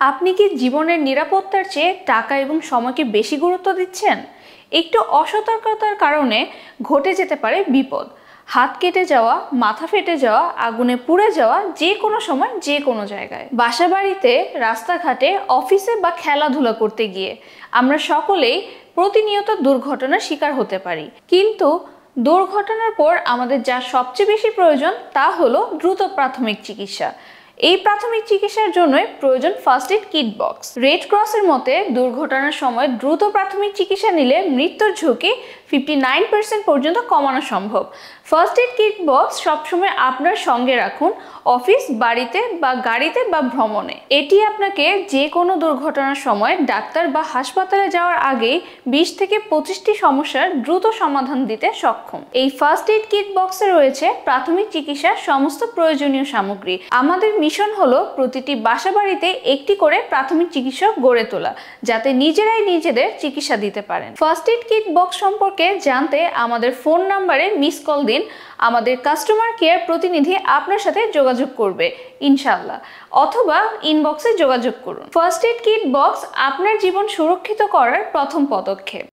আপনি কি জীবনের নিরাপত্তার চেয়ে টাকা এবং সময়কে বেশি গুরুত্ব দিচ্ছেন? একটু অসতর্কতার কারণে ঘটে যেতে পারে বিপদ। হাত কেটে যাওয়া, মাথা ফেটে যাওয়া, আগুনে পুড়ে যাওয়া, যে কোনো সময় যে কোনো জায়গায়। বাসাবাড়িতে, রাস্তাঘাটে, অফিসে বা খেলাধুলা করতে গিয়ে আমরা সকলেই প্রতিনিয়ত দুর্ঘটনার শিকার হতে পারি। কিন্তু দুর্ঘটনার পর আমাদের যা সবচেয়ে বেশি প্রয়োজন তা হলো দ্রুত প্রাথমিক চিকিৎসা। এই প্রাথমিক চিকিৎসার জন্যই প্রয়োজন first aid kit box. Red ক্রসের মতে দুর্ঘটনার সময় দ্রুত প্রাথমিক চিকিৎসা নিলে মৃত্যুর ঝুঁকি 59% পর্যন্ত কমানো সম্ভব। ফার্স্ট এড কিট বক্স সবসময় আপনার সঙ্গে রাখুন, অফিস, বাড়িতে বা গাড়িতে বা ভ্রমণে। এটি আপনাকে যে কোনো দুর্ঘটনার সময় ডাক্তার বা হাসপাতালে যাওয়ার আগেই 20 থেকে 25টি সমস্যার দ্রুত সমাধান দিতে সক্ষম। এই ফার্স্ট এড কিট বক্সে রয়েছে প্রাথমিক চিকিৎসার সমস্ত প্রয়োজনীয় সামগ্রী। আমাদের মিশন হলো প্রতিটি বাসাবাড়িতে একটি করে প্রাথমিক চিকিৎসক গড়ে তোলা, যাতে নিজেরাই নিজেদের চিকিৎসা দিতে পারেন। ফার্স্ট এড কিট বক্স সম্পর্কে জানতে আমাদের ফোন নাম্বারে মিস কল দিন। আমাদের কাস্টমার কেয়ার প্রতিনিধি আপনার সাথে যোগাযোগ করবে ইনশাআল্লাহ, অথবা ইনবক্সে যোগাযোগ করুন। ফার্স্ট এড কিট বক্স আপনার জীবন সুরক্ষিত করার প্রথম পদক্ষেপ।